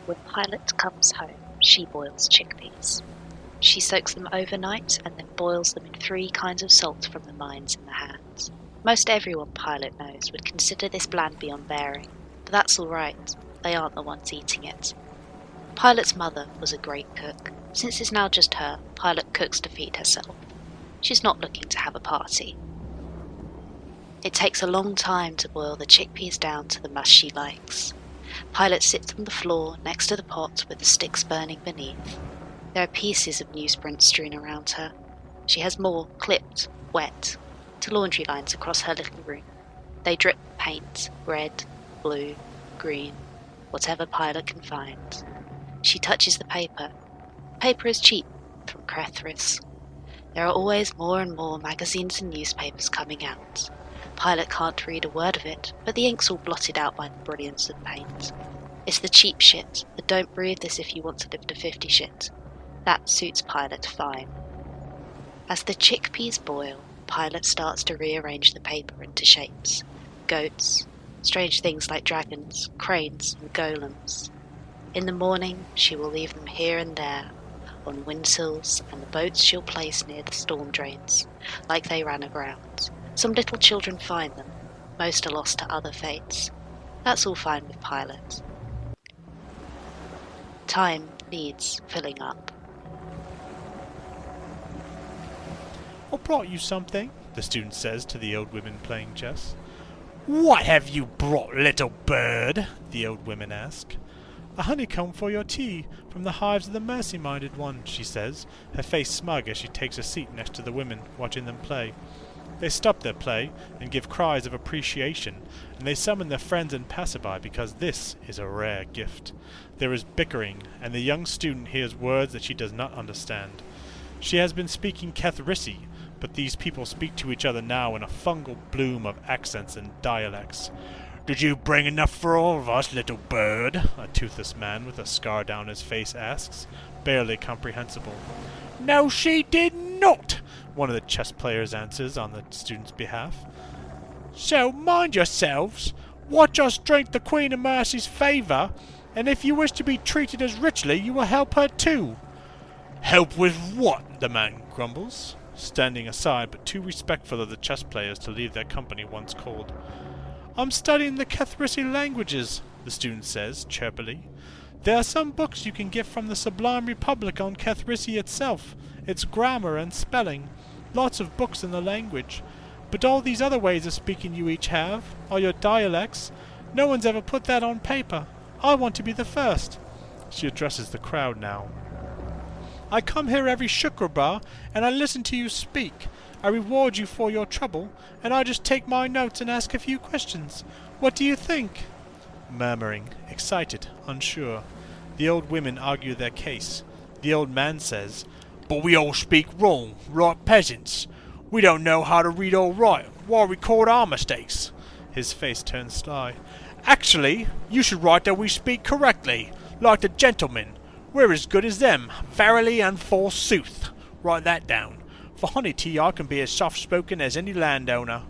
When Pilot comes home, she boils chickpeas. She soaks them overnight and then boils them in 3 kinds of salt from the mines in the hands. Most everyone Pilot knows would consider this bland beyond bearing, but that's alright, they aren't the ones eating it. Pilot's mother was a great cook. Since it's now just her, Pilot cooks to feed herself. She's not looking to have a party. It takes a long time to boil the chickpeas down to the mush she likes. Pilot sits on the floor next to the pot with the sticks burning beneath. There are pieces of newsprint strewn around her. She has more, clipped, wet, to laundry lines across her little room. They drip paint, red, blue, green, whatever Pilot can find. She touches the paper. Paper is cheap, from Kethrysi. There are always more and more magazines and newspapers coming out. Pilot can't read a word of it, but the ink's all blotted out by the brilliance of paint. It's the cheap shit, the don't breathe this if you want to live to 50 shit. That suits Pilot fine. As the chickpeas boil, Pilot starts to rearrange the paper into shapes. Goats, strange things like dragons, cranes and golems. In the morning, she will leave them here and there, on windsills and the boats she'll place near the storm drains, like they ran aground. Some little children find them, most are lost to other fates. That's all fine with Pilot. Time needs filling up. "I brought you something," the student says to the old women playing chess. "What have you brought, little bird?" the old women ask. "A honeycomb for your tea, from the hives of the mercy-minded one," she says, her face smug as she takes a seat next to the women, watching them play. They stop their play and give cries of appreciation, and they summon their friends and passerby because this is a rare gift. There is bickering, and the young student hears words that she does not understand. She has been speaking Kethrysi, but these people speak to each other now in a fungal bloom of accents and dialects. "Did you bring enough for all of us, little bird?" a toothless man with a scar down his face asks, barely comprehensible. "No, she did not," one of the chess players answers on the student's behalf. "So mind yourselves, watch us drink the Queen of Mercy's favour, and if you wish to be treated as richly, you will help her too." "Help with what?" the man grumbles, standing aside but too respectful of the chess players to leave their company once cold. "I'm studying the Kethrysi languages," the student says, chirpily. "There are some books you can get from the Sublime Republic on Kethrysi itself, its grammar and spelling, lots of books in the language. But all these other ways of speaking you each have, all your dialects, no one's ever put that on paper. I want to be the first." She addresses the crowd now. "I come here every Shukraba, and I listen to you speak. I reward you for your trouble, and I just take my notes and ask a few questions. What do you think?" Murmuring, excited, unsure. The old women argue their case. The old man says, "But we all speak wrong, like peasants. We don't know how to read or write. Why record our mistakes?" His face turns sly. "Actually, you should write that we speak correctly, like the gentlemen. We're as good as them, verily and forsooth. Write that down. For honey tea I can be as soft-spoken as any landowner."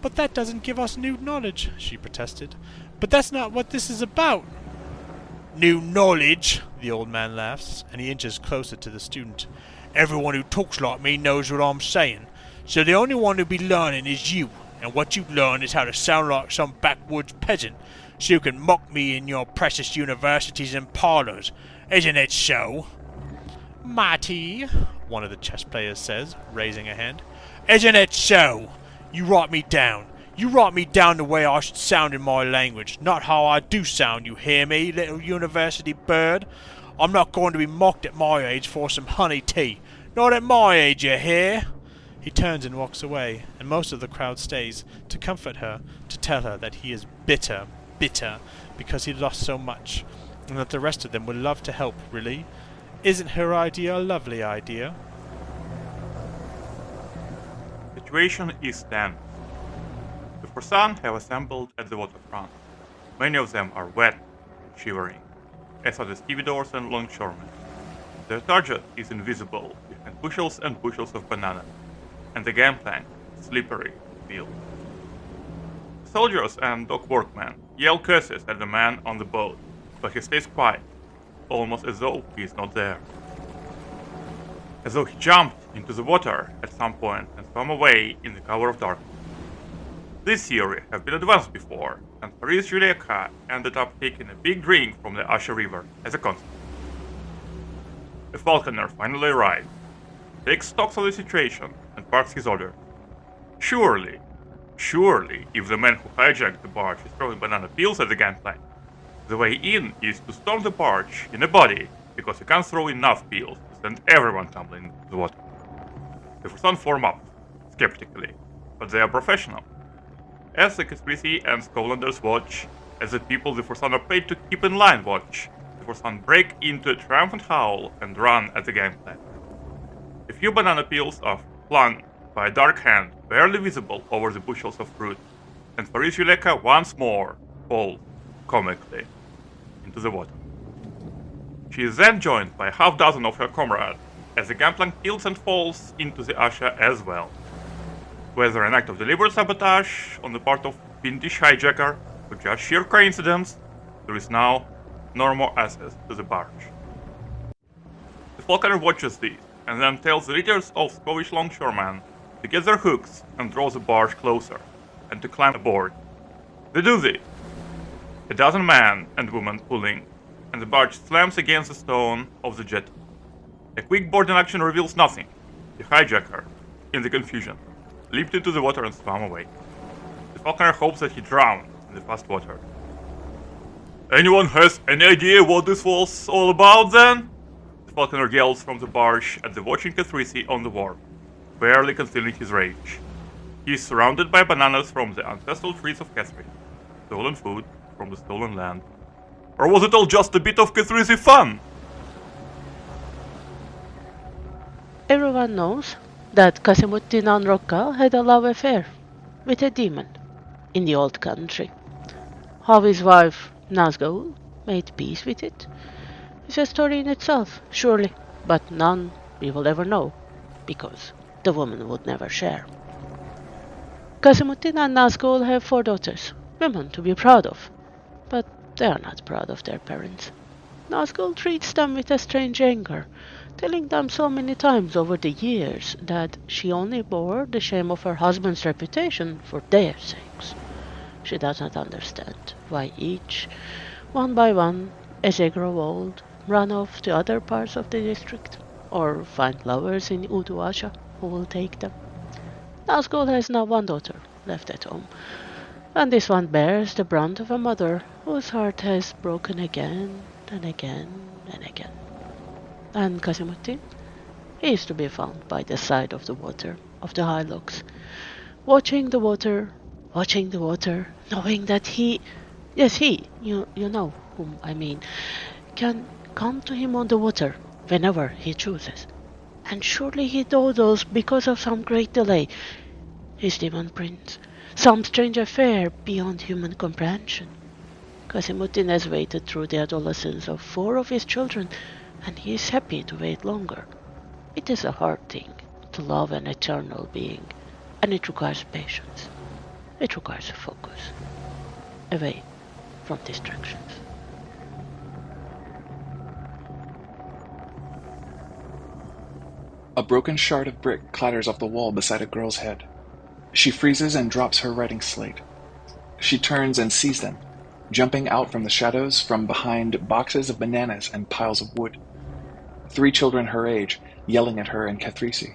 "But that doesn't give us new knowledge," she protested. "But that's not what this is about." "New knowledge?" the old man laughs, and he inches closer to the student. "Everyone who talks like me knows what I'm saying, so the only one who'll be learning is you, and what you learn is how to sound like some backwoods peasant, so you can mock me in your precious universities and parlours. Isn't it so?" "Mighty," one of the chess players says, raising a hand. "Isn't it so? You write me down. You write me down the way I should sound in my language, not how I do sound, you hear me, little university bird? I'm not going to be mocked at my age for some honey tea. Not at my age, you hear?" He turns and walks away, and most of the crowd stays, to comfort her, to tell her that he is bitter, because he lost so much, and that the rest of them would love to help, really. Isn't her idea a lovely idea? The situation is tense. The Fursan have assembled at the waterfront. Many of them are wet and shivering, as are the stevedores and longshoremen. Their target is invisible behind bushels and bushels of bananas, and the gangplank is slippery and peeled. Soldiers and dock workmen yell curses at the man on the boat, but he stays quiet, almost as though he is not there. As though he jumped into the water at some point and swam away in the cover of darkness. This theory has been advanced before, and Paris Juleka ended up taking a big drink from the Asha River as a consequence. The falconer finally arrives, takes stock of the situation, and barks his order. Surely, if the man who hijacked the barge is throwing banana peels at the gangplank, the way in is to storm the barge in a body, because you can't throw enough peels to send everyone tumbling into the water. The Fursan form up, skeptically, but they are professional. As the Kethrysi and Scotlanders watch, as the people the Fursan are paid to keep in line watch, the Fursan break into a triumphant howl and run at the gangplank. A few banana peels are flung by a dark hand barely visible over the bushels of fruit, and Paris Juleka once more falls, comically, into the water. She is then joined by half dozen of her comrades, as the gangplank tilts and falls into the Asha as well. Whether an act of deliberate sabotage on the part of fiendish hijacker or just sheer coincidence, there is now no more access to the barge. The falconer watches this, and then tells the leaders of Scottish longshoremen to get their hooks and draw the barge closer, and to climb aboard. They do this, a dozen men and women pulling, and the barge slams against the stone of the jetty. A quick boarding action reveals nothing. The hijacker, in the confusion, leaped into the water and swam away. The falconer hopes that he drowned in the fast water. Anyone has any idea what this was all about then? The falconer yells from the barge at the watching Kethrysi on the wharf, barely concealing his rage. He is surrounded by bananas from the ancestral trees of Kethrysi, stolen food from the stolen land. Or was it all just a bit of Kethrysi fun? Everyone knows that Kasimuddin Anrokka had a love affair with a demon in the old country. How his wife Nazgul made peace with it is a story in itself, surely, but none we will ever know, because the woman would never share. Kasimuddin and Nazgul have 4 daughters, women to be proud of, but they are not proud of their parents. Nazgul treats them with a strange anger, telling them so many times over the years that she only bore the shame of her husband's reputation for their sakes. She does not understand why each, one by one, as they grow old, run off to other parts of the district, or find lovers in Uduasha who will take them. Nazgul has now 1 daughter left at home, and this one bears the brunt of a mother whose heart has broken again and again and again. And Kasimuddin, he is to be found by the side of the water, of the hillocks, watching the water, knowing that he, you know whom I mean, can come to him on the water whenever he chooses. And surely he dawdles because of some great delay, his demon prince, some strange affair beyond human comprehension. Kasimuddin has waited through the adolescence of 4 of his children, and he is happy to wait longer. It is a hard thing to love an eternal being, and it requires patience. It requires focus, away from distractions. A broken shard of brick clatters off the wall beside a girl's head. She freezes and drops her writing slate. She turns and sees them, jumping out from the shadows from behind boxes of bananas and piles of wood. 3 children her age, yelling at her and Kethrysi.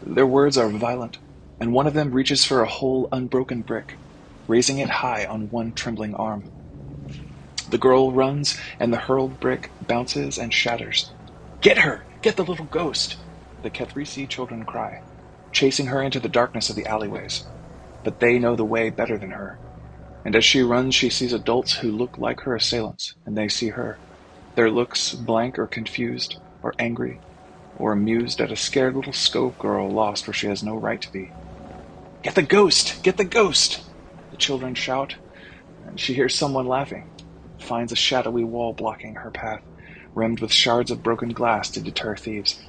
Their words are violent, and one of them reaches for a whole unbroken brick, raising it high on one trembling arm. The girl runs, and the hurled brick bounces and shatters. "Get her! Get the little ghost!" the Kethrysi children cry, chasing her into the darkness of the alleyways. But they know the way better than her. And as she runs, she sees adults who look like her assailants, and they see her. Their looks blank or confused, or angry, or amused at a scared little Skove girl lost where she has no right to be. "Get the ghost! Get the ghost!" the children shout, and she hears someone laughing, finds a shadowy wall blocking her path, rimmed with shards of broken glass to deter thieves.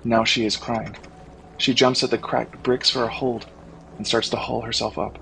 Now she is crying. She jumps at the cracked bricks for a hold, and starts to haul herself up.